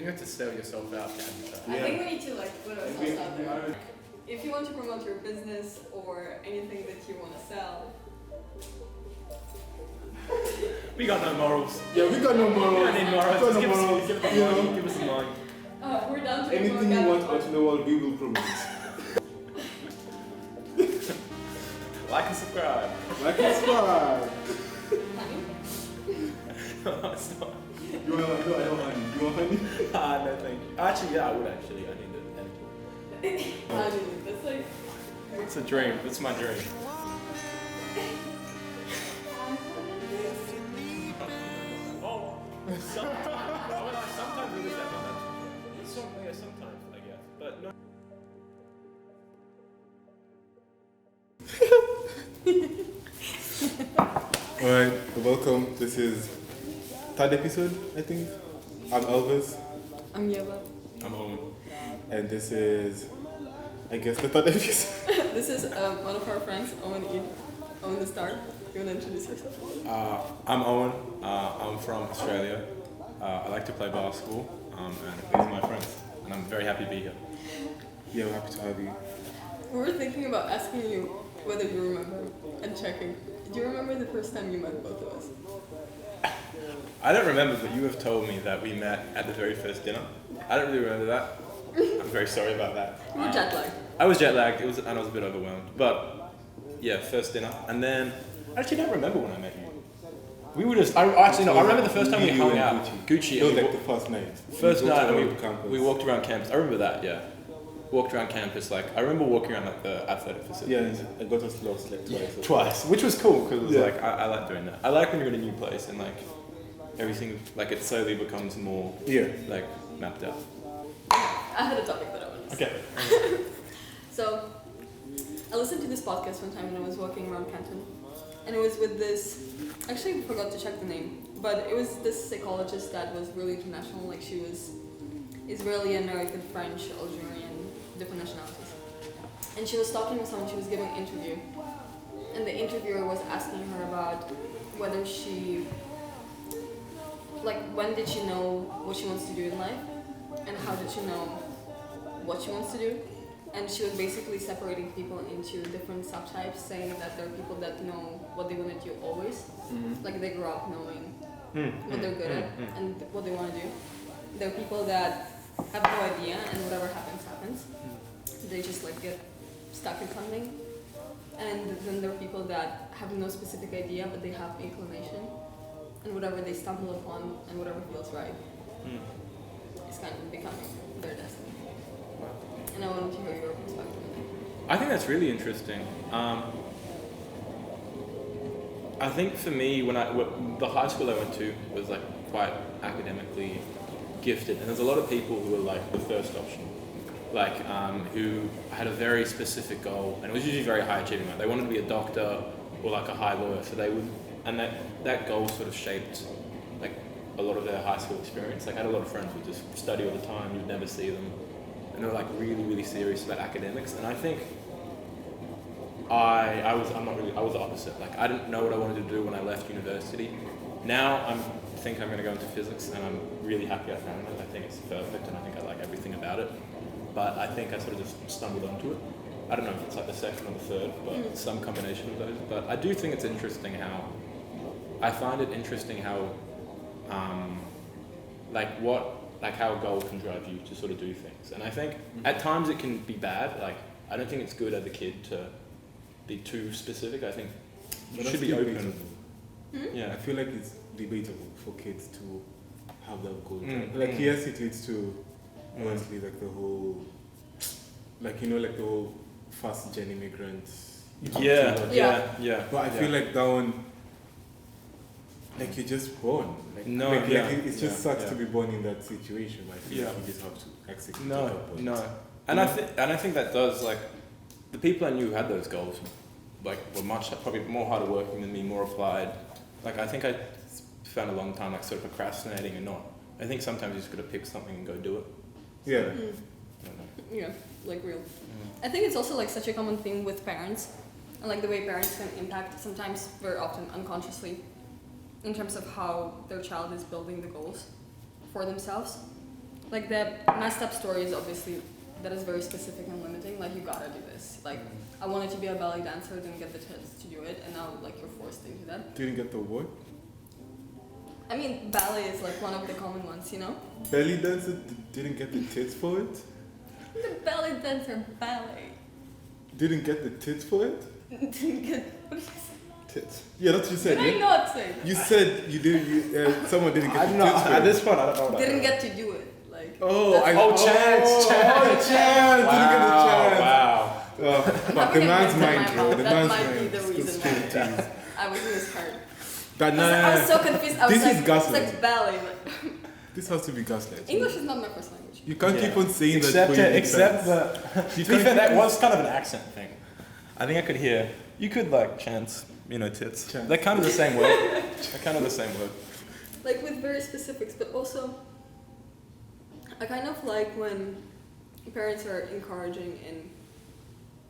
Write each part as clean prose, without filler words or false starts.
you have to sell yourself out. I think we need to put ourselves out there. If you want to promote your business or anything that you want to sell. We got no morals. Yeah, we got no morals. We don't need morals. Give us a mind. We're down to anything you want out in the world, we will promote. Like and subscribe. Like and subscribe. No, it's not. You want honey? You want honey? No, thank you. Actually, yeah, I would actually. I need it. That's It's a dream. It's my dream. Sometimes it is that one. Sometimes, I guess. But no. Alright, welcome. This is third episode, I think. I'm Elvis. I'm Yeva. I'm Owen. And this is, I guess, the third episode. This is one of our friends, Owen Eade. Owen the Star. You want to introduce yourself? I'm Owen. I'm from Australia. I like to play basketball, and these are my friends. And I'm very happy to be here. Yeah, we're happy to have you. We were thinking about asking you whether you remember and checking. Do you remember the first time you met both of us? I don't remember, but you have told me that we met at the very first dinner. I don't really remember that. I'm very sorry about that. You were jet lagged. I was jet lagged, and I was a bit overwhelmed. But yeah, first dinner, and then I actually don't remember when I met you. We were just. I remember the first time we hung out. Gucci. It was like the first night. First night, and we walked around campus. I remember that. Yeah, walked around campus. I remember walking around the athletic facilities. Yeah, I got us lost twice. Twice, which was cool because it was I like doing that. I like when you're in a new place and everything it slowly becomes more mapped out. I had a topic that I wanted to say. Okay. So, I listened to this podcast one time when I was walking around Canton. And it was with this, actually I forgot to check the name, but it was this psychologist that was really international. She was Israeli, American, French, Algerian, different nationalities. And she was talking with someone, she was giving an interview. And the interviewer was asking her about whether she, when did she know what she wants to do in life? And how did she know what she wants to do? And she was basically separating people into different subtypes, saying that there are people that know what they want to do always. Mm-hmm. They grew up knowing what they're good at and what they want to do. There are people that have no idea and whatever happens. They just get stuck in something. And then there are people that have no specific idea but they have inclination. And whatever they stumble upon and whatever feels right is kind of becoming their destiny. And I wanted to hear your perspective on that. I think that's really interesting. I think for me, the high school I went to was quite academically gifted, and there's a lot of people who were the first option, who had a very specific goal, and it was usually very high achieving. They wanted to be a doctor or a high lawyer, so they would, and that goal sort of shaped a lot of their high school experience. I had a lot of friends who would just study all the time, you'd never see them. And they were really, really serious about academics. And I think I was the opposite. I didn't know what I wanted to do when I left university. Now I think I'm going to go into physics, and I'm really happy I found it. I think it's perfect, and I think I like everything about it. But I think I sort of just stumbled onto it. I don't know if it's the second or the third, but some combination of those. But I do think it's interesting how how a goal can drive you to sort of do things. And I think at times it can be bad. I don't think it's good as a kid to be too specific. I think you should be open. Yeah. I feel it's debatable for kids to have that goal. Yes, it leads to honestly the whole the whole first gen immigrants. Yeah. But I feel that one you're just born. It just sucks to be born in that situation. I feel you just have to execute. No. And I think that does the people I knew who had those goals were probably more harder working than me, more applied. I think I found a long time sort of procrastinating and not. I think sometimes you just got to pick something and go do it. Yeah. I don't know. Yeah, real. I think it's also such a common thing with parents, and the way parents can impact sometimes very often unconsciously in terms of how their child is building the goals for themselves. Like the messed up stories, obviously, that is very specific and limiting. Like you gotta do this. Like I wanted to be a ballet dancer, didn't get the chance to do it, and now like you're forced into that. Didn't get the what? I mean, ballet is like one of the common ones, you know. Belly dancer didn't get the tits for it? The ballet dancer ballet. Didn't get the tits for it? Didn't get. What did you say? Tits. Yeah, that's what you said. Did I Yeah? not say? You said you didn't. Someone didn't get I the don't know. tits for At it. this point, I don't know. What Didn't I get to do it. Like. Oh, that's- oh, chance. Chance. Didn't get the chance. Wow. Fuck, the having a man's gift in mind, my bro. mouth. The That man's might mind. be the reason why. I was in his heart. That, I was so confused. I was This like, is it's gaslight. like ballet. Like, This has to be gaslight. English is not my first language. You can't keep on saying Except, that. except that. To be can't fair, that keep- was kind of an accent thing. I think I could hear. You could like chance, tits. Chance. They're kind of the same word. They're kind of the same word. Like with very specifics, but also I kind of like when parents are encouraging in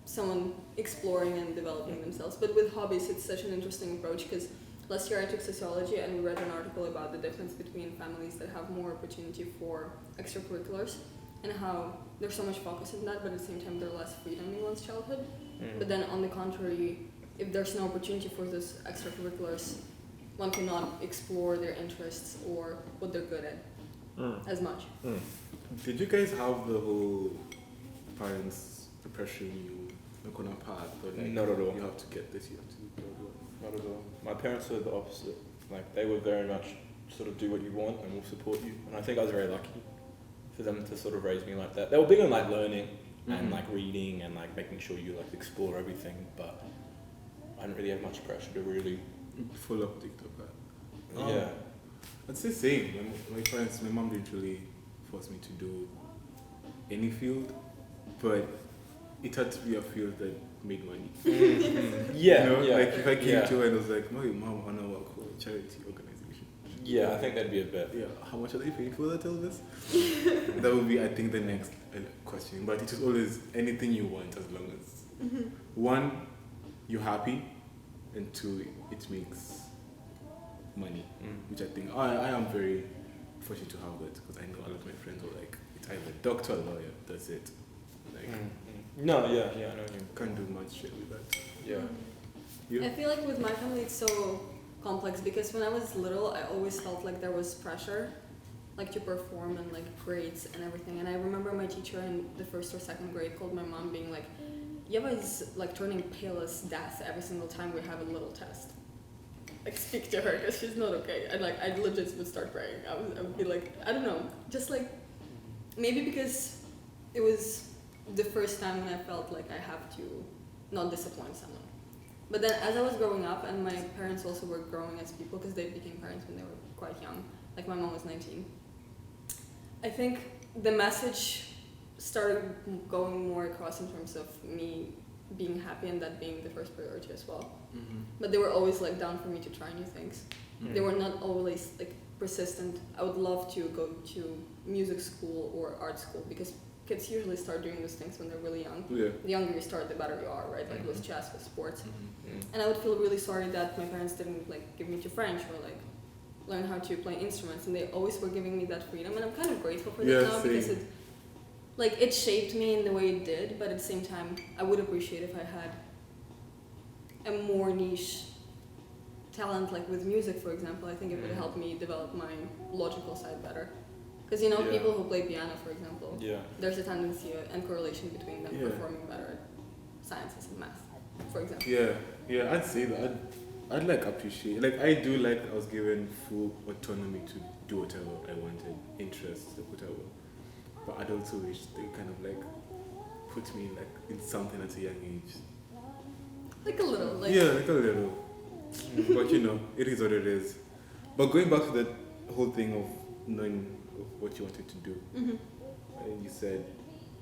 someone exploring and developing themselves. But with hobbies, it's such an interesting approach because last year I took sociology and we read an article about the difference between families that have more opportunity for extracurriculars and how there's so much focus on that, but at the same time there's less freedom in one's childhood. But then on the contrary, if there's no opportunity for those extracurriculars, one cannot explore their interests or what they're good at as much. Did you guys have the whole parents pressuring you like on a path? Or like, Not at all. You have to get this, you have to do blah, blah. Not at all. My parents were the opposite. Like they were very much sort of do what you want and we'll support you. And I think I was very lucky for them to sort of raise me like that. They were big on like learning and like reading and like making sure you like explore everything, but I didn't really have much pressure to really. Full of TikTok. Yeah. I'd say same. My parents, my mom didn't really force me to do any field, but it had to be a field that made money. Yeah. You know, yeah. like if I came yeah. to her and was like, "My mom, I want to work for a charity organization." Yeah, I think that'd be a bit. Yeah, how much are they paying for that, Elvis? That would be, I think, the next question. But it is always anything you want as long as one, you're happy, and two, it makes money, which I think I am very fortunate to have that because I know a lot of my friends are like, it's either doctor or lawyer, that's it. Like, No, yeah, I know you. can't do much shit with that. Yeah. You? I feel like with my family it's so complex because when I was little I always felt like there was pressure like to perform and like grades and everything, and I remember my teacher in the first or second grade called my mom being like, Yeva is like turning pale as death every single time we have a little test. Like speak to her because she's not okay. And like I legit would start praying. I would be like, I don't know, just like maybe because it was the first time when I felt like I have to not disappoint someone. But then as I was growing up, and my parents also were growing as people because they became parents when they were quite young, like my mom was 19, I think the message started going more across in terms of me being happy and that being the first priority as well. But they were always like down for me to try new things. They were not always like persistent. I would love to go to music school or art school because kids usually start doing those things when they're really young. Yeah. The younger you start, the better you are, right? Like with chess, with sports. And I would feel really sorry that my parents didn't like give me to French or like learn how to play instruments, and they always were giving me that freedom, and I'm kind of grateful for that now because it shaped me in the way it did, but at the same time I would appreciate if I had a more niche talent, like with music for example. I think it would help me develop my logical side better. Because people who play piano, for example, there's a tendency and correlation between them performing better at sciences and math, for example. Yeah, I'd say that. I'd like appreciate, like I do like I was given full autonomy to do whatever I wanted, interests, like whatever. But I'd also wish they kind of like put me like in something at a young age. Like a little, like... Yeah, like a little. But it is what it is. But going back to that whole thing of knowing what you wanted to do, and you said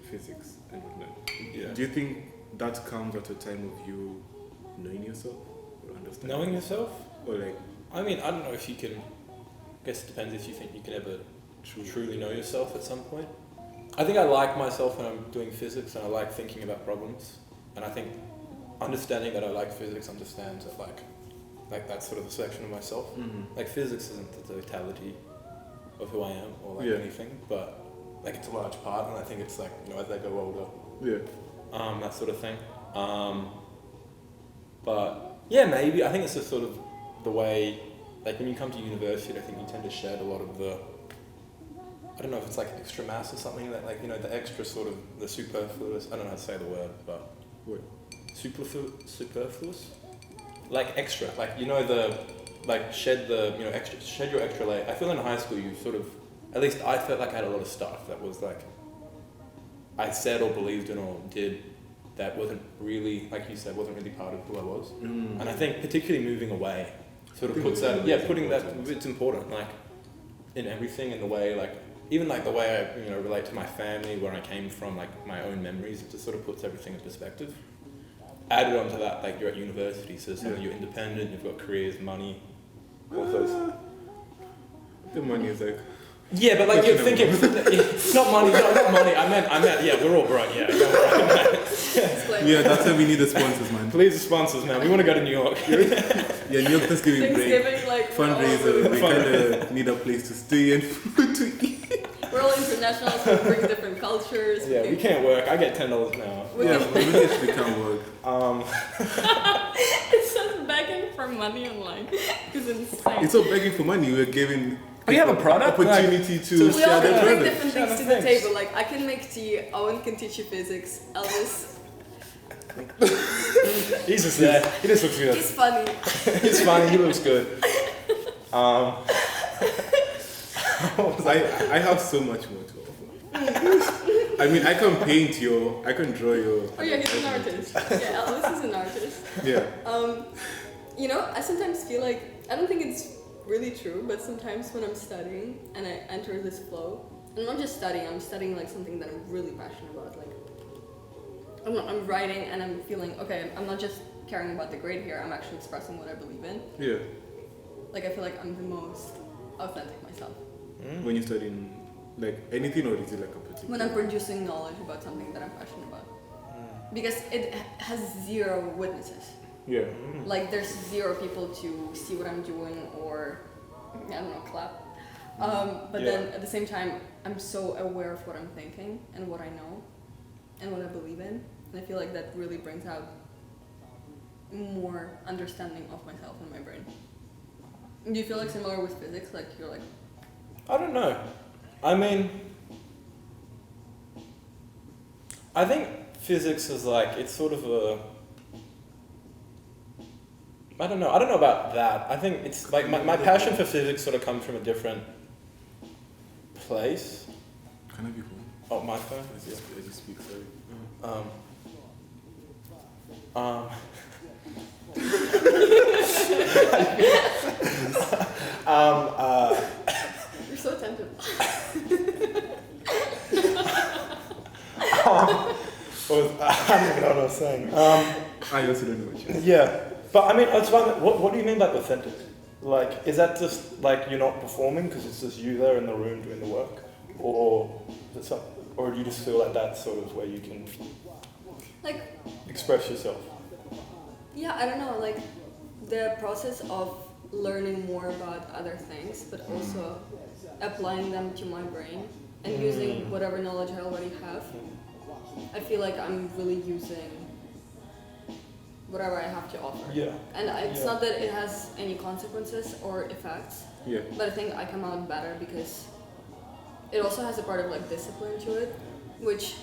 physics and whatnot. Yeah. Do you think that comes at a time of you knowing yourself or understanding? Knowing yourself? Or like... I mean, I don't know if you can... I guess it depends if you think you can ever truly know yourself at some point. I think I like myself when I'm doing physics and I like thinking about problems. And I think understanding that I like physics understands that like that's sort of a section of myself. Like physics isn't the totality of who I am or like anything, but like it's a large part, and I think it's like, you know, as they go older, that sort of thing. But yeah, maybe I think it's just sort of the way, like when you come to university, I think you tend to shed a lot of the, I don't know if it's like extra mass or something, that like, you know, the extra sort of the superfluous, I don't know how to say the word, but superfluous, like extra, like, you know, the like shed the, you know, extra, shed your extra layer. I feel in high school you sort of, at least I felt like I had a lot of stuff that was like I said or believed in or did that wasn't really, like you said, wasn't really part of who I was. And I think particularly moving away sort of puts that, putting that, it's important, like in everything, in the way, like even like the way I, you know, relate to my family, where I came from, like my own memories, it just sort of puts everything in perspective. Added onto that, like you're at university, so suddenly you're independent, you've got careers, money, all those. The money is like... Yeah, but like you're thinking, not money, not money. I meant, yeah, we're all broke. Yeah, yeah, that's why we need the sponsors, man. Please, the sponsors, man. We want to go to New York. Yeah, New York Thanksgiving break, like fundraiser. We kind of need a place to stay and food to eat. We're all international, so we bring different cultures. Yeah, we can't work. I get $10 an hour. Yeah, we actually can't work. It says begging for money online. It's insane. It's not begging for money. We're giving. We have a product opportunity to we all share the bring product. different things to the table. Like I can make tea. Owen can teach you physics. Elvis. He's just there. He just looks good. He's funny. He's funny. He looks good. I have so much more to offer. I mean, I can paint I can draw your. Oh yeah, he's an artist. Yeah, Elvis is an artist. Yeah. You know, I sometimes feel like, I don't think it's really true, but sometimes when I'm studying and I enter this flow, I'm not just studying, I'm studying like something that I'm really passionate about. Like, I'm writing and I'm feeling, okay, I'm not just caring about the grade here, I'm actually expressing what I believe in. Yeah. Like, I feel like I'm the most authentic myself. When you're studying, like anything, or is it like a particular? When I'm producing knowledge about something that I'm passionate about. Because it has zero witnesses. Yeah. Like, there's zero people to see what I'm doing or, I don't know, clap. But then at the same time, I'm so aware of what I'm thinking and what I know and what I believe in. And I feel like that really brings out more understanding of myself in my brain. Do you feel like similar with physics? Like, you're like... I don't know. I mean, I think physics is like, it's sort of a... I don't know about that. I think it's like my passion for physics sort of comes from a different place. Can I be home? Oh, my phone? I just speak, sorry. You're so attentive. I don't even know what I was saying. I also don't know what you're saying. Yeah. But I mean, it's fine. What do you mean by authentic? Like, is that just like you're not performing because it's just you there in the room doing the work, or is it or do you just feel like that's sort of where you can Like, express yourself? yeah, I don't know, like the process of learning more about other things, but also applying them to my brain and using whatever knowledge I already have. I feel like I'm really using whatever I have to offer. Yeah. And it's not that it has any consequences or effects, Yeah. but I think I come out better because it also has a part of like discipline to it, which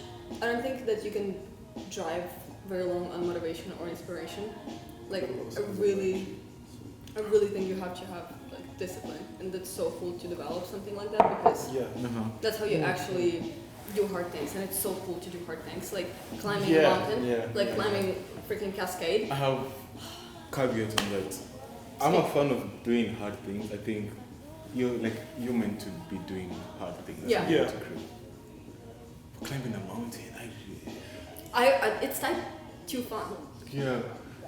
I don't think that you can drive very long on motivation or inspiration. Like I really think you have to have like discipline, and that's so cool to develop something like that because that's how you actually do hard things, and it's so cool to do hard things, like climbing a mountain, like climbing a freaking cascade. I have caveats on that. I'm a fan of doing hard things. I think you're meant to be doing hard things. Yeah. To crew. Climbing a mountain, It's like too fun. Yeah.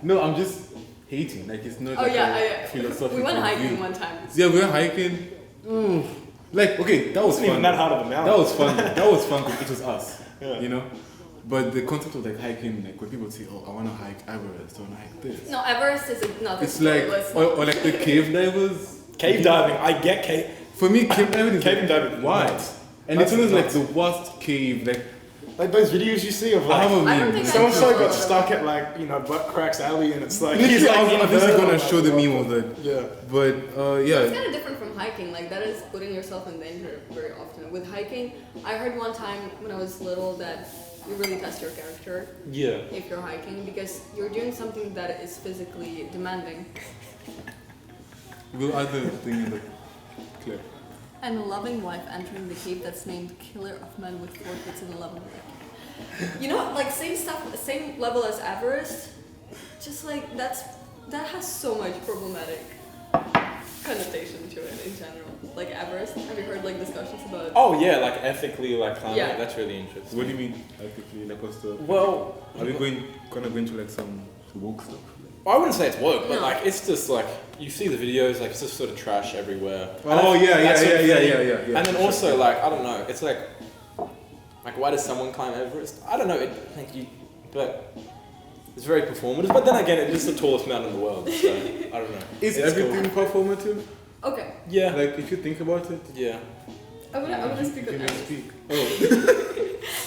No, I'm just hating. Like it's not a philosophical We went hiking view. one time. Yeah, we were hiking. Like, okay, that was fun. Even that hard of a mountain. That was fun. That was fun because it was us. Yeah. You know? But the concept of like hiking, like when people say, oh, I want to hike Everest, I want to hike this. No, Everest is not. It's like, or like the cave divers. Cave diving, I get cave. For me, cave diving is Cave diving, why? nuts. And That's it's always like nuts. the worst cave. Like those videos you see of I have a I don't meme. think so and so I got know. stuck at butt cracks alley, and it's like Literally, I was in obviously hell, gonna like, show the what meme of that. Yeah. But It's yeah, kind of different from hiking. Like that is putting yourself in danger very often. With hiking, I heard one time when I was little that you really test your character Yeah. if you're hiking because you're doing something that is physically demanding. we'll add the thing in the clip. And a loving wife entering the cave that's named Killer of Men with 4 kids and 11 women. You know, like same stuff, same level as Everest. Just like that has so much problematic connotation to it in general. Like Everest, have you heard like discussions about? Oh yeah, like ethically, like climbing. Yeah. That's really interesting. What do you mean ethically? Like what's the? Well, Are we gonna go into like some woke stuff? I wouldn't say it's woke, but No. like it's just like you see the videos, like it's just sort of trash everywhere. Oh And yeah, that sort of thing. yeah. And then for also sure. like I don't know, it's like why does someone climb Everest? I don't know. I think but it's very performative. But then again, it is the tallest mountain in the world. So I don't know. Is It's everything cool. performative? Okay, Yeah. Like if you think about it, Yeah. I wanna speak you on can Everest. speak. Oh,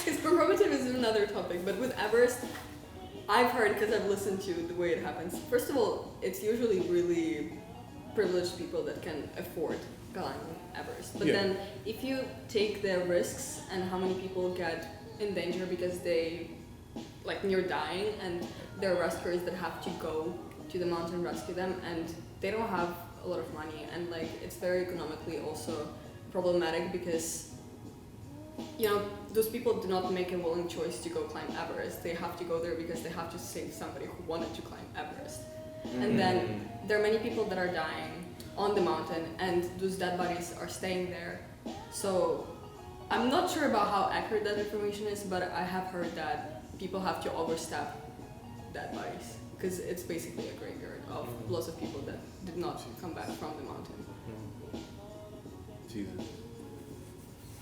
Because performative is another topic, but with Everest, I've heard because I've listened to the way it happens. First of all, it's usually really privileged people that can afford climbing Everest. But Yeah. then, if you take the risks and how many people get in danger because they, like, near dying, and there are rescuers that have to go to the mountain rescue them, and they don't have a lot of money, and like it's very economically also problematic because you know, those people do not make a willing choice to go climb Everest. They have to go there because they have to save somebody who wanted to climb Everest. And then there are many people that are dying on the mountain and those dead bodies are staying there. So I'm not sure about how accurate that information is, but I have heard that people have to overstep dead bodies because it's basically a graveyard of lots of people that did not come back from the mountain. Jesus.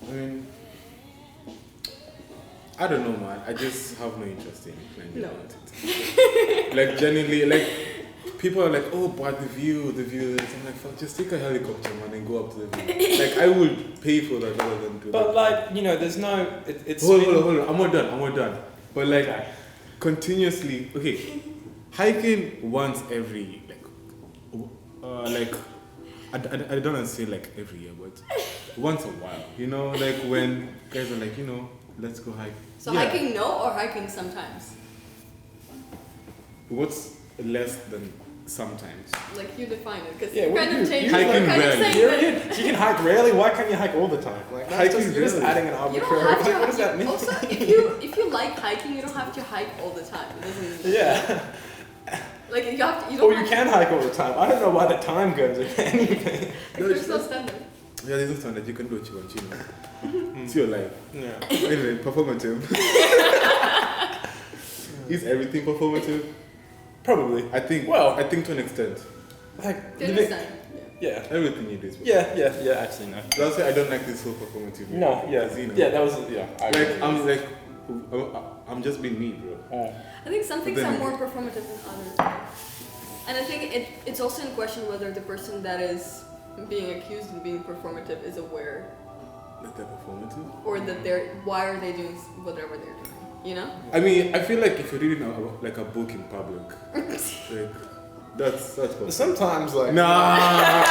I mean, I don't know, man. I just have no interest in climbing No. mountains. Like genuinely, like people are like, oh, but the view. I'm like, fuck, just take a helicopter, man, and go up to the view. Like I would pay for that rather than do But that. like it's no. It's Hold on. I'm not done. But like continuously, okay, hiking once every I don't want to say like every year, but once a while, you know, like when guys are like, you know, let's go hike. So Yeah. hiking no or hiking sometimes? What's less than sometimes? Like you define it, because Yeah, you're what kind do of you- changing. hiking You're kind of rarely. saying that You can hike rarely. Why can't you hike all the time? Like that's Hiking you're just rarely. adding an you don't arbitrary. have to. What does that mean? Also, if you like hiking, you don't have to hike all the time. It doesn't. Yeah. Like you have to. You don't. Or you have can hike all the time. I don't know why the time goes with anything. To, there's no standard. Yeah, there's no time that you can do what you want, you know. It's your life. Yeah. Anyway, performative. Is everything performative? Probably. I think. Well- I think to an extent. Like Do you understand? yeah. Everything you do is. Yeah. Actually, no. That's why I don't like this whole performative. No. Yeah. because, you know, Yeah. That was yeah. I agree. Like I'm just being me, bro. Oh. I think some things then- are more performative than others. And I think it's also in question whether the person that is being accused of being performative is aware, That they're performative. or that why are they doing whatever they're doing. You know? I mean, I feel like if you're reading a book in public, like that's possible. Sometimes like Nah,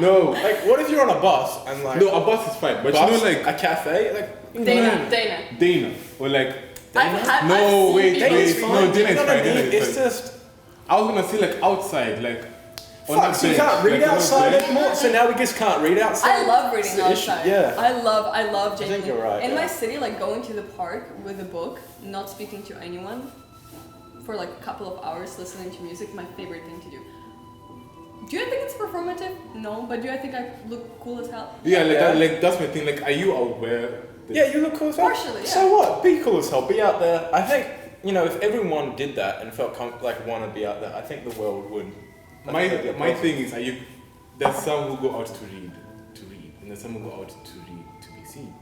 no, Like, what if you're on a bus and like no, a bus is fine, but bus, you know, like a cafe, like Dana. or like I've No, seen wait, people- wait. Dana's no, fine. Dana's You know what I fine, mean? Dana's It's fine. just I was gonna say like outside, like on fuck. the So you bench, can't read like, outside bench. anymore. So now we just can't read outside. I love reading It's the issue, outside. yeah. I love think genuinely. you're right, In yeah. my city, like going to the park with a book, not speaking to anyone, for like a couple of hours listening to music, my favorite thing to do. Do you think it's performative? No, but do I think I look cool as hell? Yeah, like Yeah. like that's my thing. Like, are you aware? That yeah. You look cool as hell. Partially, yeah. So what? Be cool as hell. Be out there. I think if everyone did that and felt like wanted to be out there, I think the world would. I think that'd be a My problem. thing is, there's some who go out to read, and there's some who go out to read to be seen.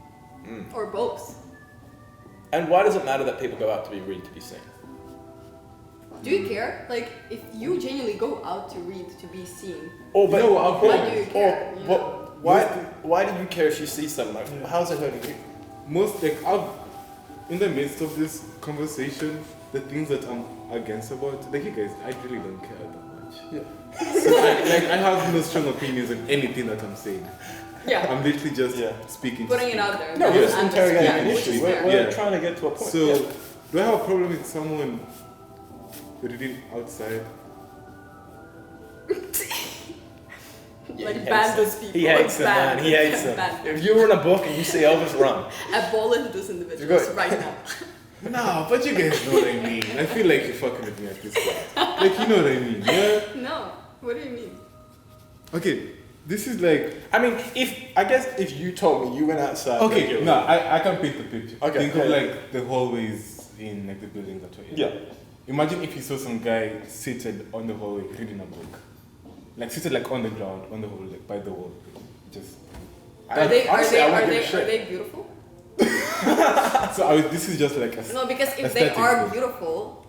Or both. And why does it matter that people go out to be read to be seen? Do you care? Like, if you genuinely go out to read to be seen, Or but No, I'll or, why do you care? or You what? know? Why do you care if you see something? Like, how's it hurting you? Most like I've in the midst of this conversation, the things that I'm against about, like you guys, I really don't care that much. Yeah. So I have no strong opinions on anything that I'm saying. Yeah. I'm literally just speaking. Putting to it out there. No, we're just And interrogating yeah, an which issue. is We're, fair. we're Yeah. trying to get to a point. So, Yeah. do I have a problem with someone reading outside? Yeah, Like he ban hates those it. people. He hates them, Ban. man. He hates them. Ban. If you were in a book and you see Elvis, run. Abolish those individuals Good. right now. No, but you guys know what I mean. I feel like you're fucking with me at this point. Like you know what I mean, yeah? No. What do you mean? Okay, this is like I mean, if you told me you went outside. okay. like, No, I can paint the picture. Okay, Think yeah, of yeah. like the hallways in like the buildings that we're in. Yeah. Imagine if you saw some guy seated on the hallway reading a book, like seated like on the ground, on the hallway, like by the wall, just. Are they honestly, I wouldn't give a are shit. they beautiful? So this is just like a. No, because if they aesthetic are thing. beautiful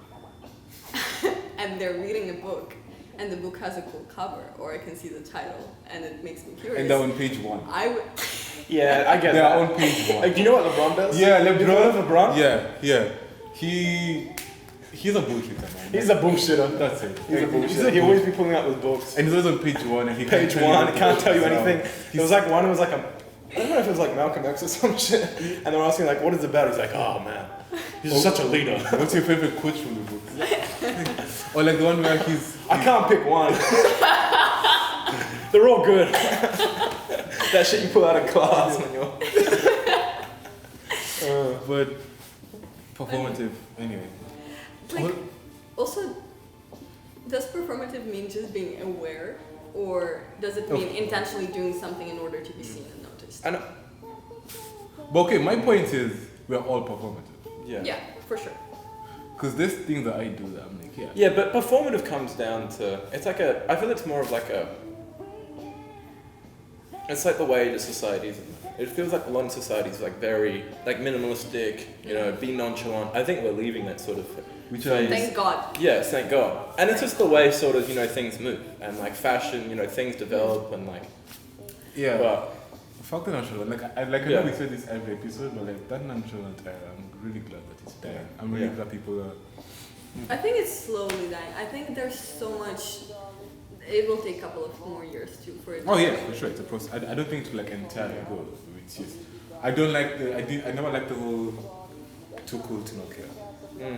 and they're reading a book and the book has a cool cover or I can see the title and it makes me curious. And they're on page 1. I would Yeah, I get They're that. on page 1. Like, do you know what LeBron does? Yeah, You LeBron. know LeBron? Yeah. He's a bullshitter, man. He's a bullshitter. That's it. He's a Like, bullshitter. He always be pulling out with books. And he's always on page 1, and he Page tell you one, what can't the tell you book is anything. about. It was like one. It was like I don't know if it was like Malcolm X or some shit. And they're asking like, "What is it about?" He's like, "Oh man, he's such a leader." What's your favorite quote from the book? Or like the one where I can't pick one. They're all good. That shit you pull out of class when you're. but performative anyway. like also does performative mean just being aware or does it mean intentionally doing something in order to be seen and noticed? I know. But okay, my point is we're all performative. Yeah, for sure. Because there's things that I do that I'm like, Yeah, but performative comes down to it's like I feel it's more of like it's like the way the societies. It feels like a lot of societies like very like minimalistic, be nonchalant. I think we're leaving that sort of Which phase. Thank God. Yes, thank God. And it's just the way sort of things move and like fashion, things develop and like. yeah. But Fuck the nonchalant. I know we said this every episode, but like that nonchalant era, I'm really glad that it's there. I'm really glad people are. I think it's slowly dying. I think there's so much. It will take a couple of more years too for it. Oh yeah, for sure. It's a process. I don't think to like entirely go. It's just I don't like I never liked the whole too cool to not care.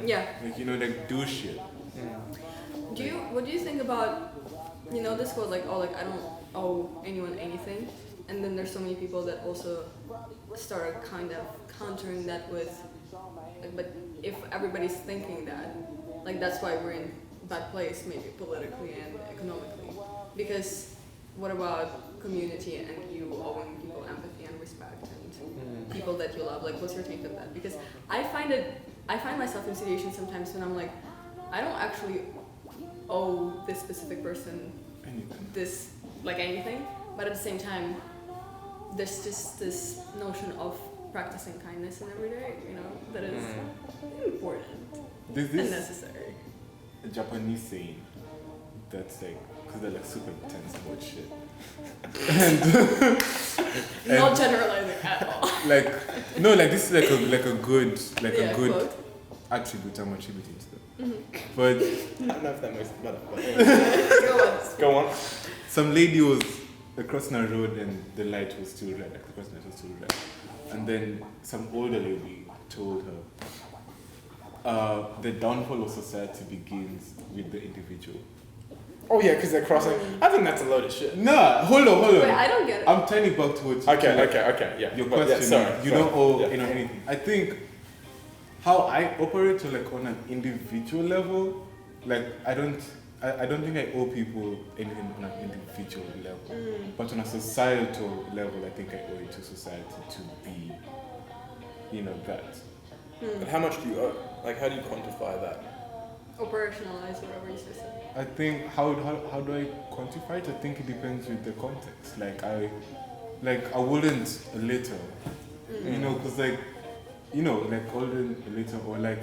Yeah. Like like do shit. What do you think about this quote like I don't owe anyone anything, and then there's so many people that also start kind of countering that with like, but if everybody's thinking that, like that's why we're in a bad place maybe politically and economically, because what about community and you owing people empathy and respect and people that you love? Like what's your take on that? Because I find myself in situations sometimes when I'm like, I don't actually owe this specific person this like anything, but at the same time there's just this notion of practicing kindness in every day, that is important There's and this necessary. Japanese saying that's like because they're like super intense about shit. Not generalizing at all. Like no, like this is like a good Yeah, a good quote. attribute I'm attributing to them. Mm-hmm. But I don't know if that makes it better. But Go on. go on. some lady was crossing a road and the light was still red, like the crossing light was still red. And then some older lady told her, the downfall of society begins with the individual. Oh yeah, because they're crossing. I think that's a load of shit. Nah, hold on. Wait, I don't get it. I'm turning back to what you Okay, yeah. Your But, question, sorry. you don't owe Yeah. anything. I think how I operate like on an individual level, like I don't think I owe people anything on an individual level. But on a societal level, I think I owe it to society to be, that. But how much do you owe? Like, how do you quantify that? Operationalize whatever you said. I think how do I quantify it? I think it depends with the context. Like I wouldn't litter, because like holding a litter or like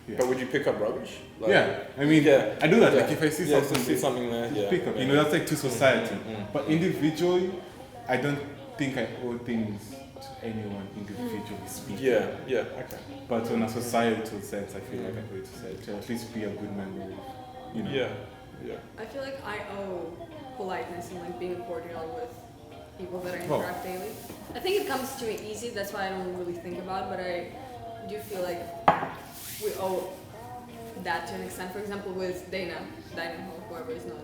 Yeah. But would you pick up rubbish? Like, Yeah, I mean, Yeah. I do that. Yeah. Like if I see Yeah, something, to see something there, just yeah. pick up. Yeah. You know, that's like to society. Mm. But individually, I don't think I owe things to anyone individually speaking. Yeah, okay. But on a societal sense, I feel like I owe it to society to at least be a good member of, you know. Yeah. I feel like I owe politeness and like being cordial with people that I Oh. interact daily. I think it comes to me easy, that's why I don't really think about it, but I do feel like we owe that to an extent. For example, with dining hall, whoever is not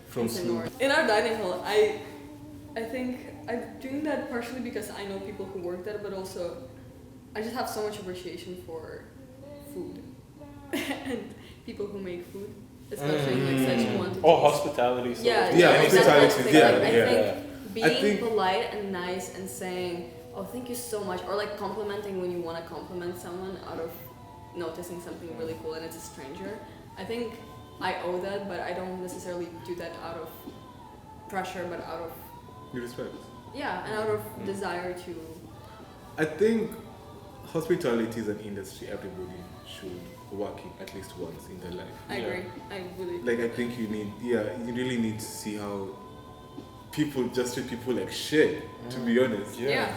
From is school. ignored. In our dining hall, I think I'm doing that partially because I know people who work there, but also I just have so much appreciation for food and people who make food, especially in like such quantities. Or hospitality. sort Yeah, of. Yeah, exactly. hospitality, That's the yeah, thing. Like, yeah. I think I being think- polite and nice and saying, "Oh, thank you so much," or like complimenting when you want to compliment someone out of noticing something really cool and it's a stranger. I think I owe that, but I don't necessarily do that out of pressure, but out of You respect. and out of desire to. I think hospitality is an industry everybody should work in at least once in their life. I Yeah. agree. I really. Like I think you really need to see how people just treat people like shit, to be honest. Yeah.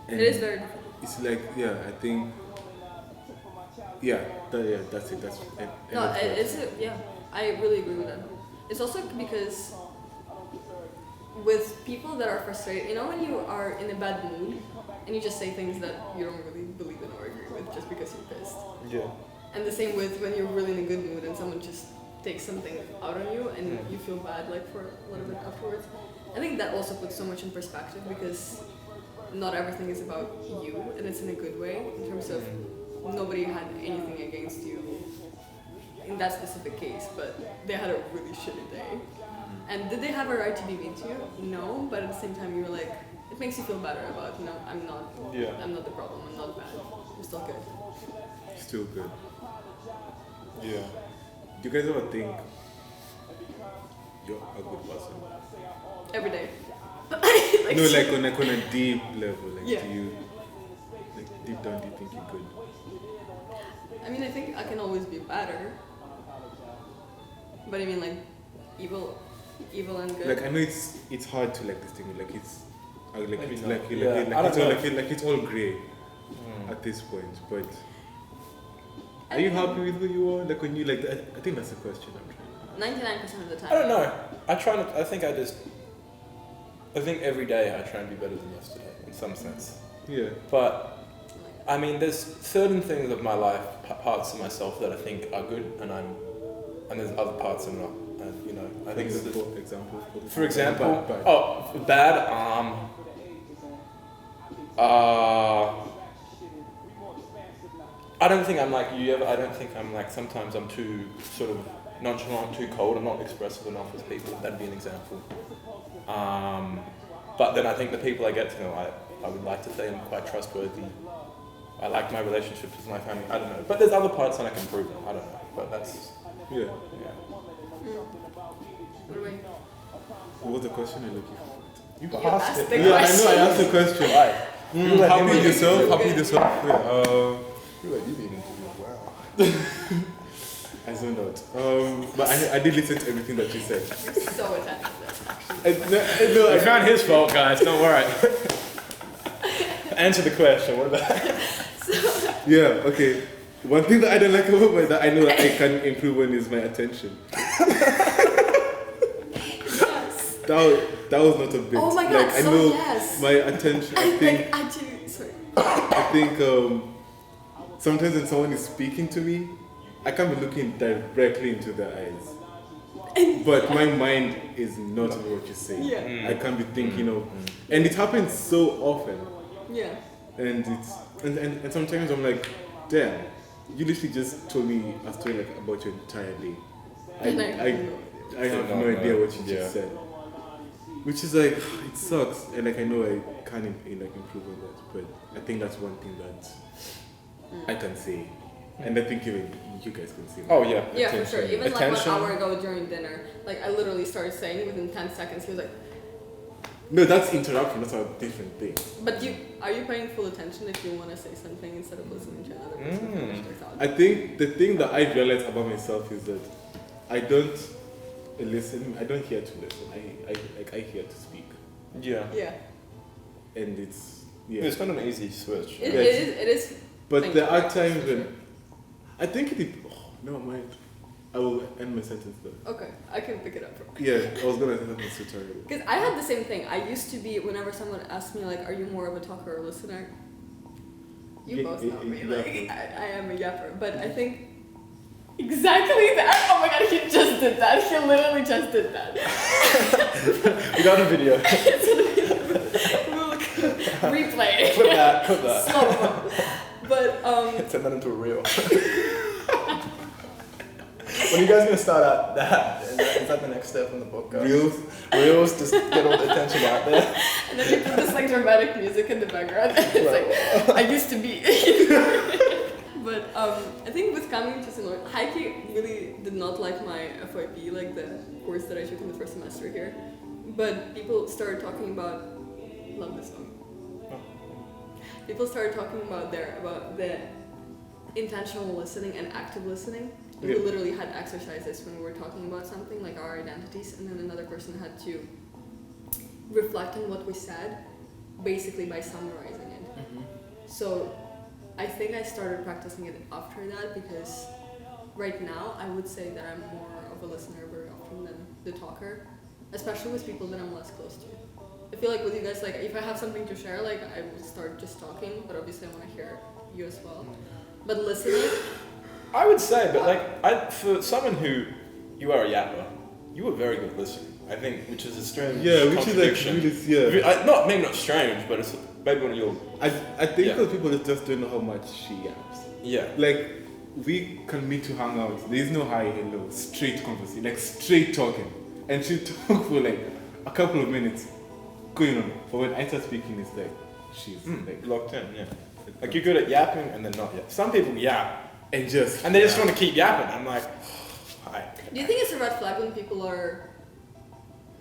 And It is very difficult. it's like I think that's it. That's No, I really agree with that. It's also because with people that are frustrated, you know, when you are in a bad mood and you just say things that you don't really believe in or agree with just because you're pissed. Yeah. And the same with when you're really in a good mood and someone just takes something out on you and you feel bad like for a little bit afterwards. I think that also puts so much in perspective because not everything is about you and it's in a good way in terms of nobody had anything against you in that specific case, but they had a really shitty day. And did they have a right to be mean to you? No, but at the same time you were like, it makes you feel better about, you know, I'm not the problem, I'm not bad, I'm still good. still good. Yeah. Do you guys ever think you're a good person? Every day. No, like on a deep level. Like Yeah. do you deep down do you think you're good? I mean, I think I can always be better. But I mean, like, evil and good. Like I know it's hard to like distinguish. Like it's like Maybe it's not. like Yeah, like I don't it's all know. like it's all grey at this point. But are you happy with who you are? Like when you like I think that's the question I'm trying to ask. 99% of the time. I don't know. I think every day I try and be better than yesterday in some sense. Yeah. But I mean, there's certain things of my life, parts of myself that I think are good, and there's other parts that are not. And you know, I think it's for example, bad. I don't think I'm like you ever. I don't think I'm like. Sometimes I'm too sort of nonchalant, too cold. I'm not expressive enough with people. That'd be an example. But then I think the people I get to know, I would like to say I'm quite trustworthy. I like my relationships with my family. I don't know. But there's other parts that I can improve on. I don't know. But that's Yeah. What do we? What was the question you're looking for? you You asked the Yeah, I know. I question. asked the question. Right. Happy with yourself? Okay. Happy with yourself? Yeah. You like you being interviewed. Wow. I zoned out. But I did listen to everything that you said. You're so attentive, actually. No, It's not his fault, guys. Don't worry. Answer the question. What about? Yeah, okay. One thing that I don't like about my that I know that I can improve on is my attention. Yes. That was not a bit. Oh my God, Like I so know yes. my attention. I think Like, actually, sorry. I think sometimes when someone is speaking to me, I can't be looking directly into their eyes. But my mind is not on what you say. Yeah. I can't be thinking of, and it happens so often. Yeah. And it's and sometimes I'm like, damn, you literally just told me a story like about your entire day. And I have no idea what you just said. Which is like, it sucks, and like I know I can't like improve on that, but I think that's one thing that I can say, and I think even you guys can see. Oh yeah. Yeah, for sure. Even Attention. like 1 hour ago during dinner, like I literally started saying within 10 seconds, he was like, No, that's interruption. That's a different thing. But are you paying full attention if you want to say something instead of listening to another person finish their thought? I think the thing that I realized about myself is that I don't listen. I don't hear to listen. I hear to speak. Yeah. Yeah. And it's It's not an easy switch. It is. But there are times when I think never mind. I will end my sentence though. Okay, I can pick it up. Yeah, I was gonna say something so terrible. Because I had the same thing. I used to be, whenever someone asked me like, "Are you more of a talker or a listener?" You both know me. Like, I am a yapper, but I think exactly that. Oh my god, he just did that. He literally just did that. We got a video. We'll replay. Put that. Slow-mo. But turn that into a reel. When are you guys gonna start at that? Is that the next step in the podcast? Reels, just get all the attention out there. And then you put this like dramatic music in the background. And it's like, I used to be. But I think with coming to Sinor, Heike really did not like my FYP, like the course that I took in the first semester here. But people started talking about, love this song. People started talking about the intentional listening and active listening. We literally had exercises when we were talking about something, like our identities, and then another person had to reflect on what we said, basically by summarizing it. Mm-hmm. So I think I started practicing it after that, because right now I would say that I'm more of a listener very often than the talker, especially with people that I'm less close to. I feel like with you guys, like if I have something to share, like I will start just talking, but obviously I want to hear you as well. But listening, I would say, but for someone who you are a yapper, you were very good listening. I think, which is a strange contradiction. Which is like really, maybe not strange, but it's maybe one of your. I think because people just don't know how much she yaps. Yeah. Like we can meet to hang out. There is no hi, hello, straight conversation, like straight talking, and she talk for like a couple of minutes, going on. But when I start speaking, it's like she's like locked in. Yeah. Like you're good at yapping and then not yap. Some people yap and they just want to keep yapping. I'm like, hi. do you think it's a red flag when people are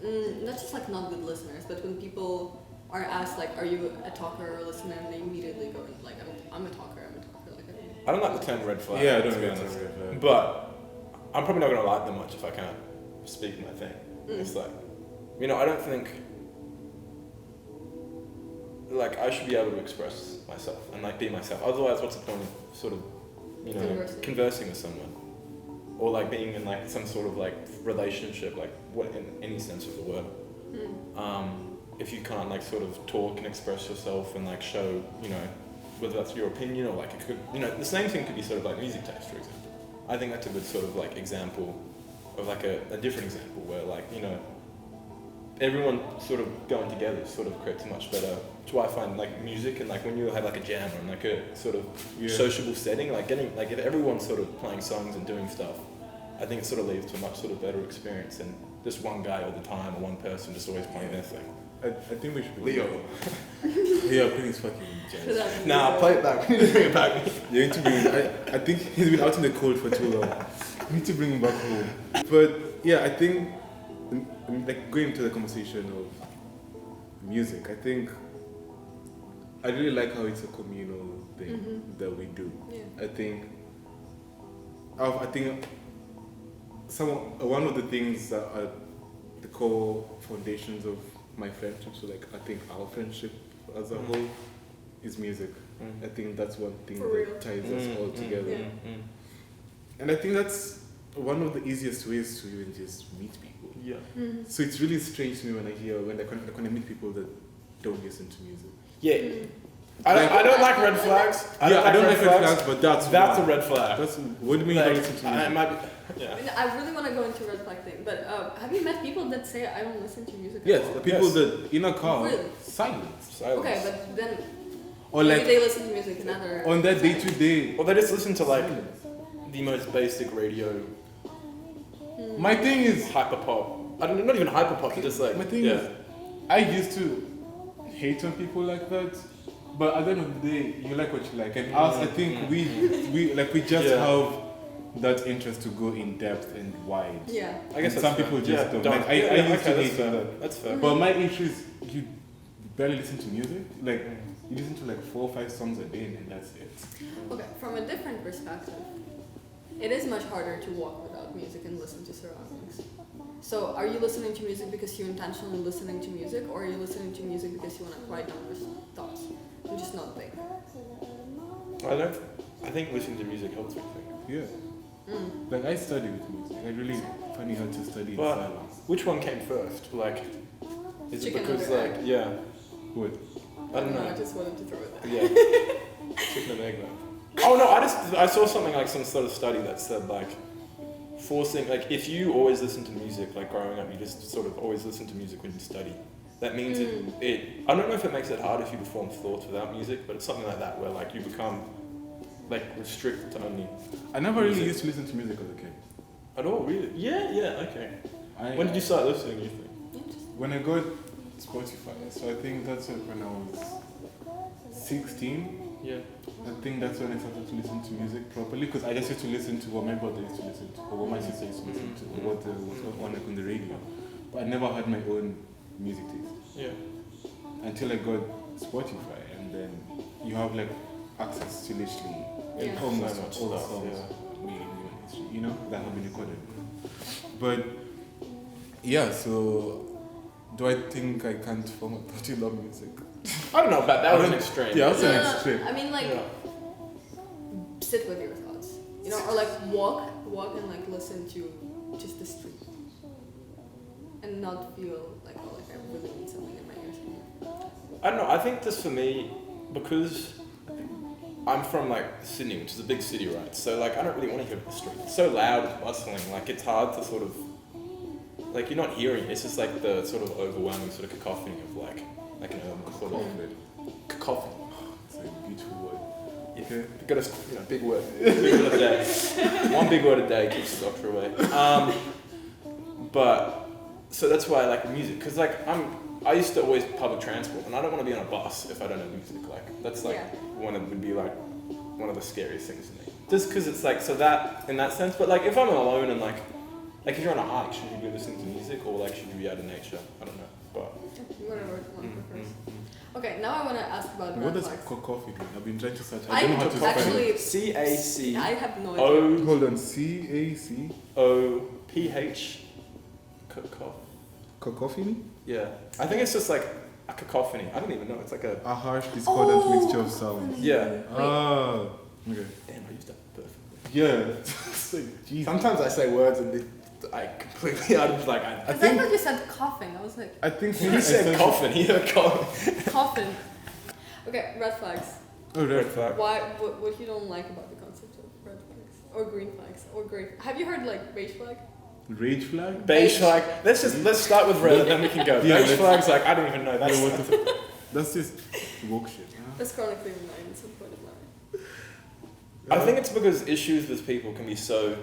not just like not good listeners, but when people are asked like, are you a talker or a listener, and they immediately go like, I'm a talker. Like I don't like the term red flag. Yeah, I don't like the term red flag. But I'm probably not gonna like them much if I can't speak my thing. It's like, I don't think like I should be able to express myself and like be myself. Otherwise, what's the point of sort of conversing with someone, or like being in like some sort of like relationship, like what in any sense of the word, if you can't like sort of talk and express yourself and like show, whether that's your opinion or like it could, the same thing could be sort of like music taste, for example. I think that's a good sort of like example of like a different example where like, everyone sort of going together sort of creates a much better. That's why I find like music and like when you have like a jam or in like a sort of sociable setting, like getting like if everyone's sort of playing songs and doing stuff, I think it sort of leads to a much sort of better experience than just one guy all the time or one person just always playing their thing. I think we should be Leo. Leo, please fucking jazz. Nah, play it back. We need to bring it back. You need to bring him. I think he's been out in the cold for too long. We need to bring him back home. But yeah, I think like going to the conversation of music, I think I really like how it's a communal thing that we do. Yeah. I think one of the things that are the core foundations of my friendship, so like I think our friendship as a whole is music. I think that's one thing that ties us all together. And I think that's one of the easiest ways to even just meet people. Yeah. So it's really strange to me when I meet people that don't listen to music. Yeah. I don't like red flags. I don't like red flags, but that's a red flag. What do you mean you don't listen to music? I really want to go into red flag thing, but have you met people that say I don't listen to music at yes, all? the people that in a car, really? silence. Okay, but then or maybe like they listen to music in other on that day to day. Or they just listen to like the most basic radio. My thing is hyper pop. I don't know, not even hyper pop. Just like my thing is, I used to hate on people like that, but at the end of the day, you like what you like, and us, I think we just have that interest to go in depth and wide. Yeah. I guess some people just don't. Like, I used to hate on that. That's fair. But my issue is you barely listen to music. Like, you listen to like 4 or 5 songs a day and that's it. Okay, from a different perspective, it is much harder to walk without music and listen to surroundings. So, are you listening to music because you're intentionally listening to music, or are you listening to music because you want to write down your thoughts and just not think? I think listening to music helps me think. Yeah. Like, I study with music. I really find it hard to study in But silence. which one came first? Like, is Chicken it because or like, egg? yeah, What? I don't know. I just wanted to throw it there. Yeah. Chicken and egg though. Oh no, I saw something like some sort of study that said like forcing, like if you always listen to music, like growing up, you just sort of always listen to music when you study. That means it I don't know if it makes it hard if you perform thoughts without music, but it's something like that where like you become like restricted to only I never really music. used to listen to music as a kid. At all, really? Yeah, okay. I, When did you start listening, you think? Interesting. When I got Spotify, so I think that's when I was 16. Yeah. I think that's when I started to listen to music properly, because I just used to listen to what my brother used to listen to, or what my sister used to listen to, or what was on like on the radio. But I never had my own music taste Yeah. until I got Spotify, and then you have like access to literally Yeah. almost So much all the stuff, songs yeah. made in human history, you know, that have been recorded. But yeah, so do I think I can't form a particular music? I don't know about that. Was an extreme. Yeah, that's an No, extreme. I mean, like, Yeah. sit with your thoughts, you know, or like walk and like listen to just the street, and not feel like, oh, like I really need something in my ears. I don't know. I think this for me, because I'm from like Sydney, which is a big city, right? So like I don't really want to hear the street. It's so loud, it's bustling. Like it's hard to sort of like you're not hearing it. It's just like the sort of overwhelming sort of cacophony of like an urban sort of cacophony. It's a beautiful word. Yeah. Okay. Got a big word. Big word a day. One big word a day keeps the doctor away. But so that's why I like music, because like I used to always public transport, and I don't want to be on a bus if I don't have music. Like that's like would be like one of the scariest things to me. Just because it's like so that in that sense. But like if I'm alone and like if you're on a hike, should you be listening to music or like should you be out in nature? I don't know. But Whatever one prefers. Okay, now I want to ask about What red does flags. coffee mean? I've been trying to search. I I don't know how to spell it. actually, CAC I have no idea. Hold on, CAC OPH cacophony? Yeah. I think it's just like a cacophony. I don't even know. It's like a A harsh, discordant Oh, mixture of sounds. yeah. Ah, okay. Damn, I used that perfectly. Yeah. It's like, Jesus. Sometimes I say words and I completely out of like I Because I thought you said coughing. I was like, I think you said coffin. You heard coffin. coughing. Okay, red flags. Oh, Red right. flag. Why? What you don't like about the concept of red flags or green flags or gray? Have you heard like beige flag? Rage flag? Beige flag. Let's start with red and then we can go. Yeah, Beige let's- flag's like I don't even know. That's Yeah, what the That's just woke shit. That's chronically reminded at some point of life. I think it's because issues with people can be so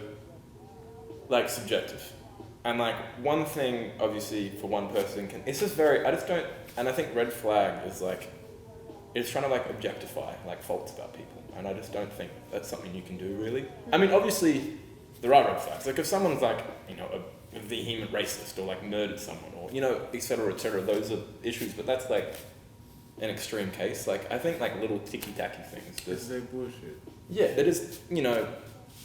like subjective. And like one thing obviously for one person can it's just very I just don't and I think red flag is like it's trying to like objectify like faults about people and I just don't think that's something you can do really. I mean obviously there are red flags. Like if someone's like, you know, a vehement racist or like murdered someone or, you know, et cetera, those are issues, but that's like an extreme case. Like I think like little ticky-tacky things. It's like bullshit. Yeah, they're just, you know,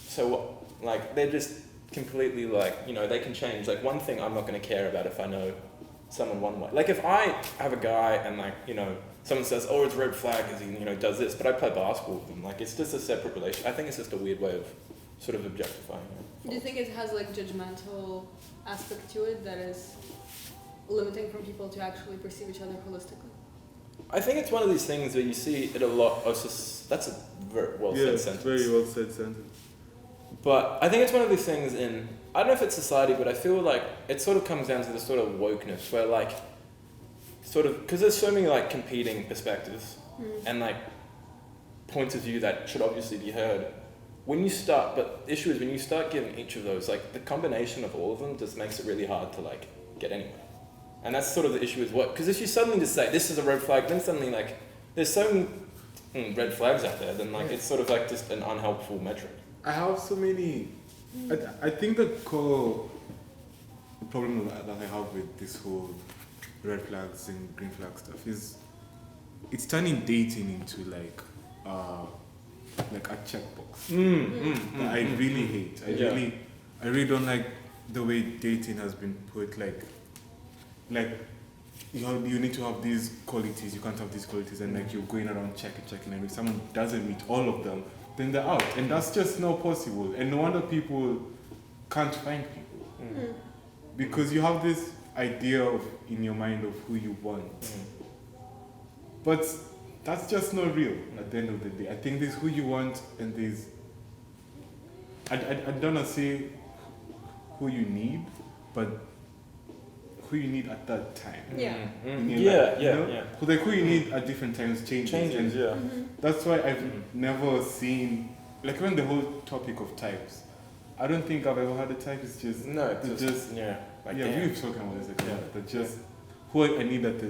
so what, like they're just completely like, you know, they can change. Like one thing I'm not going to care about if I know someone one way. Like if I have a guy and like, you know, someone says, oh, it's red flag because he, you know, does this, but I play basketball with him. Like it's just a separate relation. I think it's just a weird way of sort of objectifying it. Do you think it has like judgmental aspect to it that is limiting for people to actually perceive each other holistically? I think it's one of these things where you see it a lot. That's a very well said sentence. Very well said sentence. But I think it's one of these things in, I don't know if it's society, but I feel like it sort of comes down to this sort of wokeness where like, sort of, because there's so many like competing perspectives and like points of view that should obviously be heard. When you start, but the issue is when you start giving each of those, like the combination of all of them just makes it really hard to like get anywhere. And that's sort of the issue is what, because if you suddenly just say this is a red flag, then suddenly like there's so many red flags out there, then like it's sort of like just an unhelpful metric. I have so many. I think the core problem that I have with this whole red flags and green flag stuff is it's turning dating into like a checkbox. That I really hate. I really don't like the way dating has been put. Like you need to have these qualities. You can't have these qualities, and like you're going around checking, and if someone doesn't meet all of them, then they're out, and that's just not possible. And no wonder people can't find people because you have this idea in your mind of who you want, but that's just not real at the end of the day. I think there's who you want, and there's I don't want to say who you need, but who you need at that time. Like who you need at different times changes. That's why I've never seen, like, even the whole topic of types. I don't think I've ever had a type. It's just we've spoken about this. But just who I need at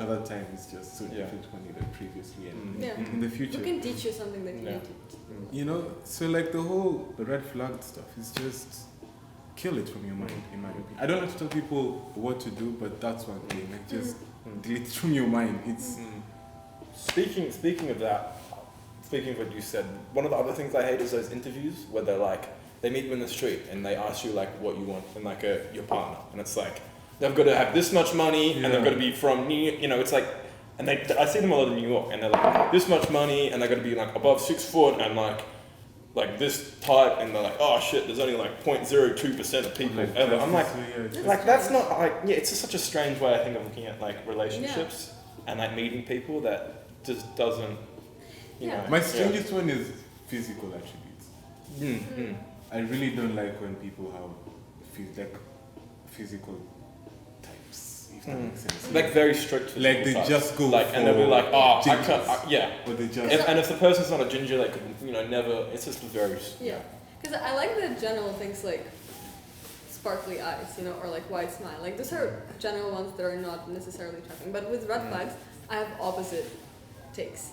other time is just so different from what I needed previously and in the future. Who can teach you something that you need to? You know, so like the red flag stuff is just kill it from your mind, in my opinion. I don't have to tell people what to do, but that's one thing. Like just delete it from your mind. It's Speaking of that, speaking of what you said, one of the other things I hate is those interviews where they're like, they meet you in the street and they ask you like what you want and like your partner, and it's like they've got to have this much money and they've got to be from it's like, and I see them a lot in New York, and they're like this much money and they're got to be like above 6 foot and like this type, and they're like, oh shit, there's only like 0.02% of people ever. I'm like that's not like it's just such a strange way I think of looking at like relationships and like meeting people that just doesn't you know. My strangest one is physical attributes. I really don't like when people have physical types, if that makes sense. Like very strict. Like they types. just go like, for and they'll be like, oh, gingers. I can't, Or they just and if the person's not a ginger, they could, never. It's just very. Because I like the general things like sparkly eyes, or like wide smile. Like those are general ones that are not necessarily attracting. But with red flags, I have opposite takes.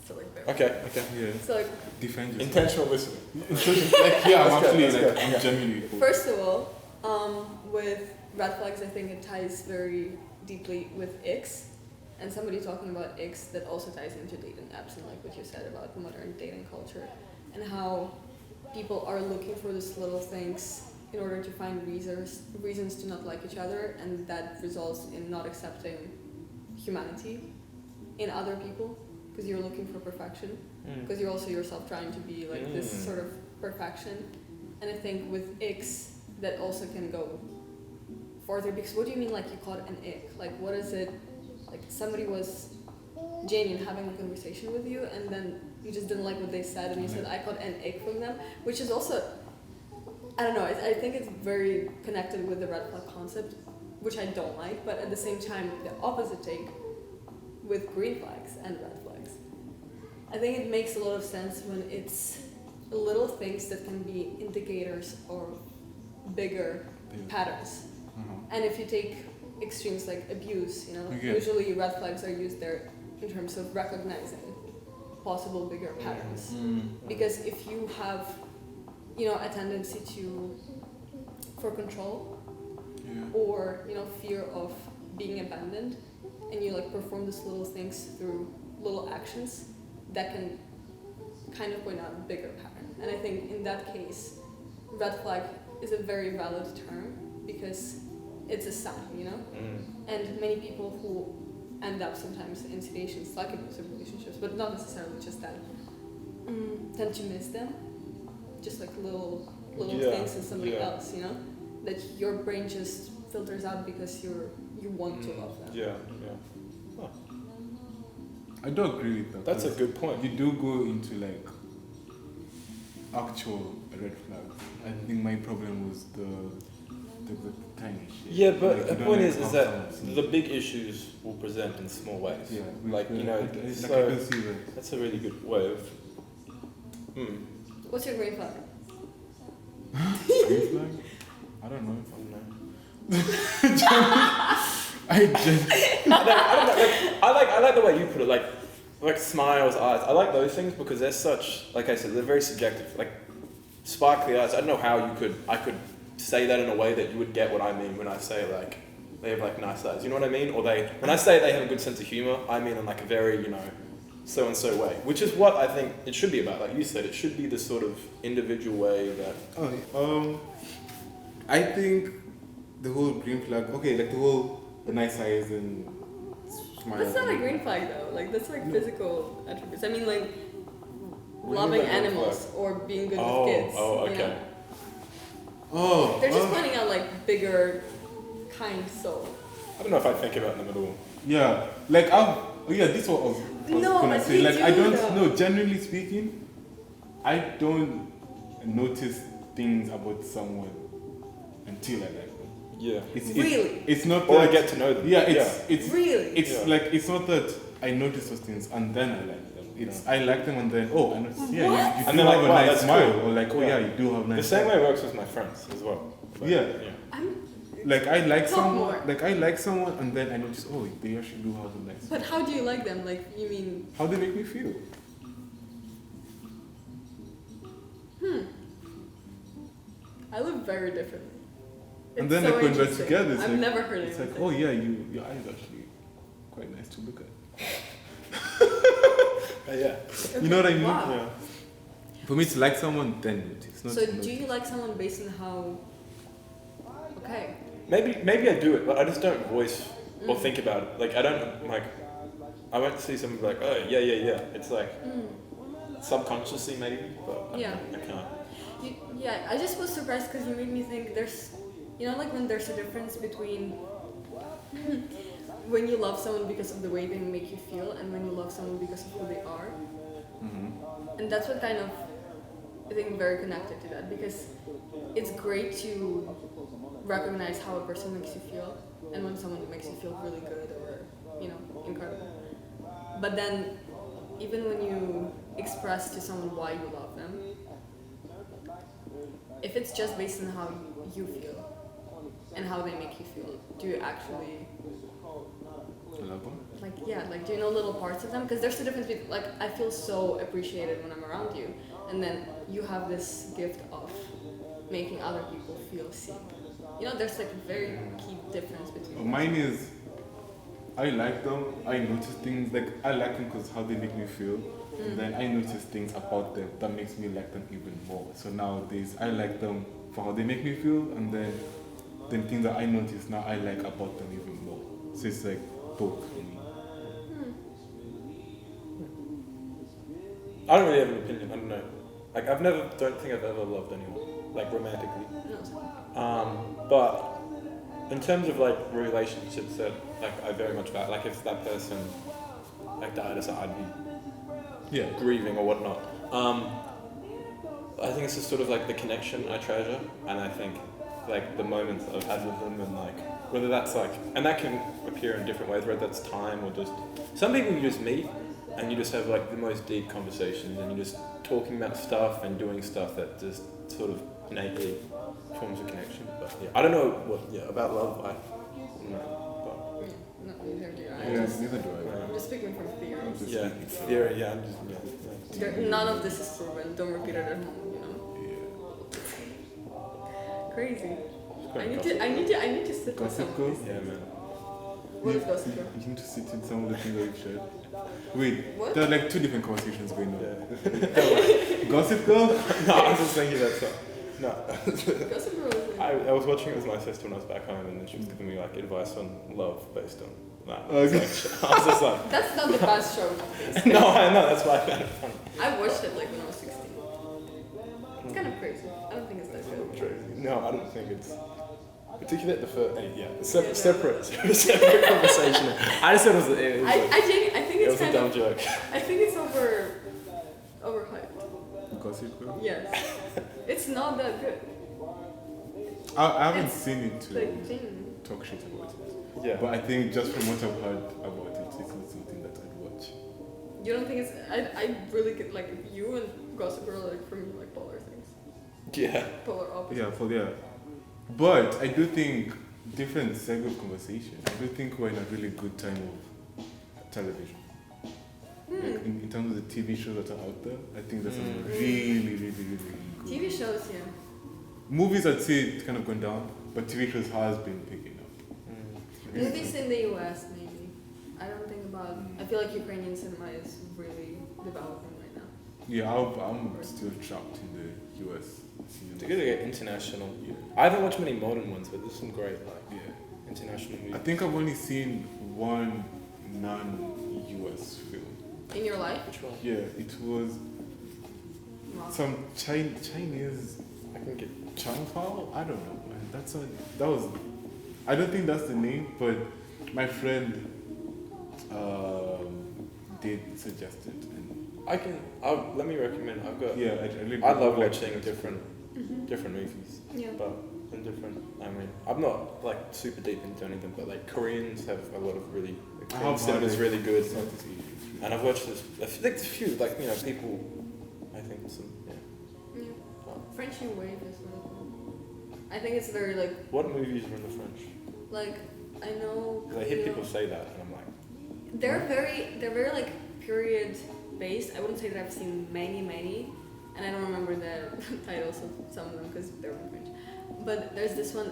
So like very. Okay. Yeah. So like defend yourself. Intentional listening. I'm genuinely. First of all, with red flags, I think it ties very deeply with icks, and somebody talking about icks that also ties into dating apps and like what you said about modern dating culture and how people are looking for these little things in order to find reasons to not like each other, and that results in not accepting humanity in other people because you're looking for perfection, because you're also yourself trying to be like this sort of perfection. And I think with icks that also can go further, because what do you mean like you caught an ick? Like what is it, like somebody was genuine having a conversation with you and then you just didn't like what they said and you said I caught an ick from them, which is also, I don't know, I think it's very connected with the red flag concept, which I don't like, but at the same time the opposite take with green flags and red flags. I think it makes a lot of sense when it's little things that can be indicators of bigger patterns. And if you take extremes like abuse, usually red flags are used there in terms of recognizing possible bigger patterns. Because if you have, a tendency for control or, fear of being abandoned, and you like perform these little things through little actions, that can kind of point out a bigger pattern. And I think in that case, red flag is a very valid term because it's a sign, And many people who end up sometimes in situations like abusive relationships, but not necessarily just that, tend to miss them. Just like little things in somebody else, that your brain just filters out because you want to love them. Huh. I do agree with that. That's a good point. You do go into like actual red flags. I think my problem was the tiny shit. Yeah, but the point is have that someone the big issues will present in small ways. Yeah, like I can see that. That's a really good way of. What's your green flag? Green flag? I don't know. I like the way you put it, like smiles, eyes. I like those things because they're such, like I said, they're very subjective. Like sparkly eyes. I don't know how I could say that in a way that you would get what I mean when I say like they have like nice eyes. You know what I mean? Or when I say they have a good sense of humor, I mean in like a very, so and so way, which is what I think it should be about. Like you said, it should be this sort of individual way that. I think the whole green flag. Okay, like the nice eyes and smile. That's not a green flag though. Like that's like physical attributes. I mean like What do you loving mean by green animals flag? or being good Oh, with kids. oh, you okay. know? Oh, They're just pointing out like bigger, kind soul. I don't know if I think about them at all. yeah. Like this is what I was No, gonna but say. we Like do, I don't though. know. Generally speaking, I don't notice things about someone until I like them. Yeah. Really? It's not Or I that- get to know them. Yeah, it's Really? It's Yeah. like it's not that I notice those things and then I like them. It's I like them and then I notice. Yeah, you What? do And then have like, a wow, nice that's smile, cool. or like Yeah. you do have nice. The same smile. way works with my friends as well. Yeah. Like I like Talk someone. more. Like I like someone and then I notice. Oh, they actually do have a nice. But how do you like them? Like you mean? How they make me feel. I live very differently. And It's then so like when we're interesting. together, it's I've like, never heard it's anything. like, oh yeah, your eyes actually quite nice to look at. Yeah. You know what I mean? Wow. Yeah. For me to like someone, then notice. Not So to do you notice. like someone based on how? Okay. Maybe I do it, but I just don't voice or Mm. think about it. Like I don't like. I won't see someone be like, oh yeah. It's like subconsciously maybe, but Yeah. I can't. Yeah, I just was surprised because you made me think there's, like when there's a difference between when you love someone because of the way they make you feel and when you love someone because of who they are. Mm-hmm. And that's what kind of, I think, very connected to that because it's great to recognize how a person makes you feel and when someone makes you feel really good or, incredible. But then, even when you express to someone why you love them, if it's just based on how you feel and how they make you feel, do you actually do you know little parts of them? Because there's the difference between I feel so appreciated when I'm around you, and then you have this gift of making other people feel seen. There's a very key difference between. Mine is, I like them. I notice things I like them because how they make me feel. And then I notice things about them that makes me like them even more. So nowadays I like them for how they make me feel, and then things that I notice now I like about them even more. So it's like both for me. I don't really have an opinion. I don't know. Don't think I've ever loved anyone romantically. No. But in terms of relationships that I very much value, if that person died or something, I'd be grieving or whatnot. I think it's just sort of the connection I treasure, and I think the moments that I've had with them, and whether that's and that can appear in different ways, whether that's time or just some people you just meet and you just have the most deep conversations and you're just talking about stuff and doing stuff that just sort of innately forms a connection. But yeah, I don't know about love. I don't know. No, neither do I. Yeah, neither do I. I'm just speaking from theories. Just Yeah, speaking from- theory. Yeah, I'm just None of this is proven. Don't repeat it at home. Crazy. I need to sit with Gossip someone. Girl? Yeah, man. What is Gossip Girl? You need to sit in some of the things that you've shared. Wait, What? there are two different conversations going on. Yeah. Gossip Girl? No, I was just thinking that stuff. No. Gossip Girl is I was watching it with my sister when I was back home, and then she was giving me advice on love based on that. Okay. I was just like, That's not the best show. no, I know. That's why I found it funny. I watched it when I was 16. It's kind of crazy. I don't think it's that good. Crazy. No, I don't think it's particularly the first. Yeah, Separate conversation. I just said it was I think it it's was a kind dumb of. joke. I think it's overhyped. Gossip Girl? Yes. It's not that good. I haven't It's seen it to thing. talk shit about it. Yeah. But I think just from what I've heard about it, it's not something that I'd watch. You don't think it's? I really get you and Gossip Girl are for me polar things. Yeah. Polar opposites. Yeah. But I do think different segment of conversation. I do think we're in a really good time of television. In terms of the TV shows that are out there, I think there's some really good. TV shows, yeah. Movies, I'd say it's kind of gone down, but TV shows has been picking up. Movies in the US, maybe. I don't think about. I feel like Ukrainian cinema is really developing right now. Yeah, I'm still trapped in the US To cinema. get international. Yeah. I haven't watched many modern ones, but there's some great like Yeah. international I movies. think I've only seen one non-US film. In your life? Which one? Yeah, it was Wow. some Chinese I can get. Changpao? I don't know, man. That was. I don't think that's the name, but my friend did suggest it, and Let me recommend. I've got. yeah, I really. I love like watching it. different movies, Yeah. but in different. I mean, I'm not like super deep into anything, but like Koreans have a lot of really. I Korean have cinema is heard really good, Southeast Asian film. and I've watched this. I think a few like people. I think some. Yeah. Yeah. French New Wave is really cool. I think it's very like What movies are in the French? I know. 'Cause I hear Cleo- people say that, and I'm like. They're very like period based. I wouldn't say that I've seen many, and I don't remember the titles of some of them because they're in French. But there's this one,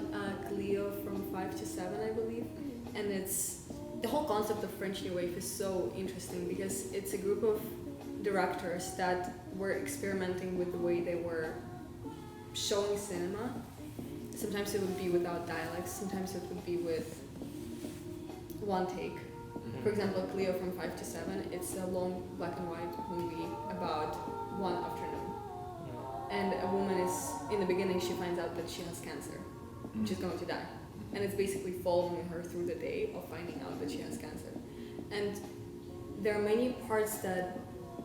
Cleo from 5 to 7, I believe, and it's the whole concept of French New Wave is so interesting because it's a group of directors that were experimenting with the way they were showing cinema. Sometimes it would be without dialects, sometimes it would be with one take. For example, Cleo from 5 to 7, it's a long black and white movie about one afternoon. And a woman is, in the beginning, she finds out that she has cancer. She's going to die. And it's basically following her through the day of finding out that she has cancer. And there are many parts that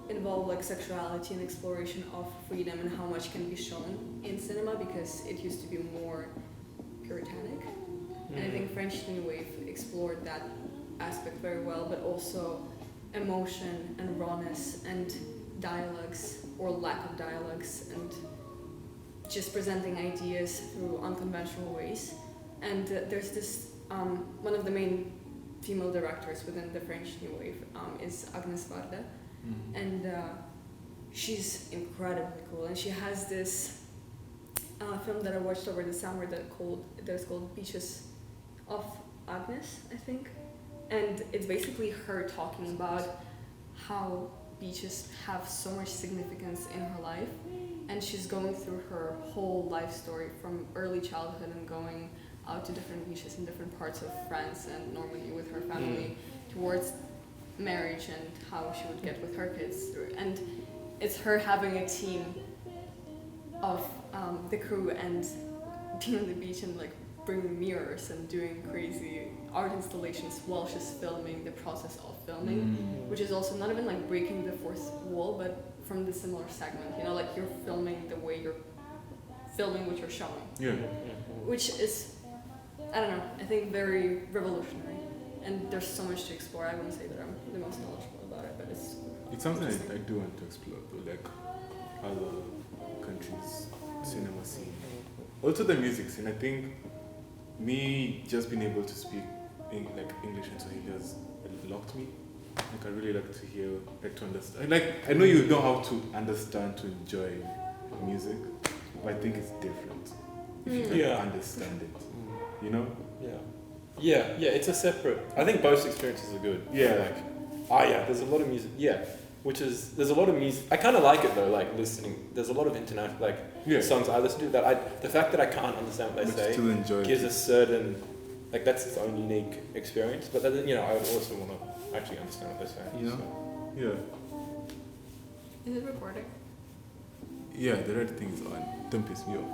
involve like sexuality and exploration of freedom and how much can be shown in cinema because it used to be more puritanic. And I think French New Wave explored that aspect very well, but also emotion and rawness and dialogues or lack of dialogues and just presenting ideas through unconventional ways. And there's this, one of the main female directors within the French New Wave is Agnes Varda. And she's incredibly cool. And she has this film that I watched over the summer that's called Beaches of Agnes, I think. And it's basically her talking about how beaches have so much significance in her life. And she's going through her whole life story from early childhood and going out to different beaches in different parts of France and Normandy with her family towards marriage and how she would get with her kids through. And it's her having a team of the crew and being on the beach and like bringing mirrors and doing crazy art installations while she's filming the process of filming, which is also not even like breaking the fourth wall, but from the similar segment, like you're filming the way you're filming what you're showing. Yeah. Which is, I don't know, I think very revolutionary. And there's so much to explore. I wouldn't say that I'm the most knowledgeable about it, but It's something I do want to explore though, like other countries' cinema scene. Also the music scene. I think me just being able to speak English and Swahili has locked me. Like I really like to hear, like to understand. Like I know you don't have to understand to enjoy music, but I think it's different if you can understand it. You know? Yeah, it's a separate. I think both experiences are good. Yeah. There's a lot of music. Yeah, there's a lot of music. I kind of like it though, like listening. There's a lot of international songs I listen to that the fact that I can't understand what they But say still enjoy gives it. a certain, that's its own unique experience. But then, I also want to actually understand what they're saying. You know? So. Yeah. Is it recording? Yeah, the red thing is on. Don't piss me off.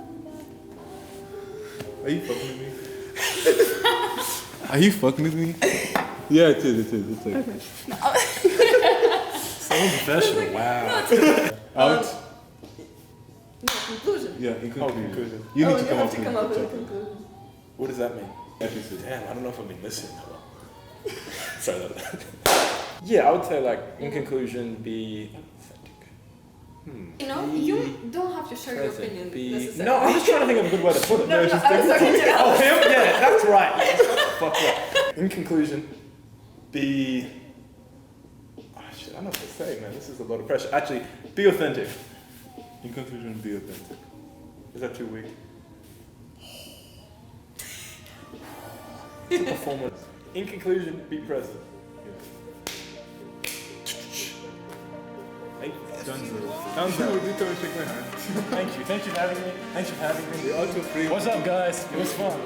Are you fucking with me? Are you fucking with me? Yeah, it is. It's like So professional. Wow. out. No, conclusion. Yeah, in conclusion. conclusion. You need you to come have up to come up with a with conclusion. What does that mean? episode. Damn, I don't know if I've been listening. Sorry about that. Yeah, I would say in conclusion, be authentic. You don't have to share your Present, opinion be... necessarily. No, I'm just trying to think of a good way to put it. No, I was talking to Oh, Alex. him? Yeah, that's right. Fuck yeah. In conclusion, be... Oh, shit, I don't know what to say, man. This is a lot of pressure. Actually, be authentic. In conclusion, be authentic. Is that too weak? It's a performance. In conclusion, be present. Thank you. Thank you. Thank you for having me. We all too free. What's up, guys? It was fun.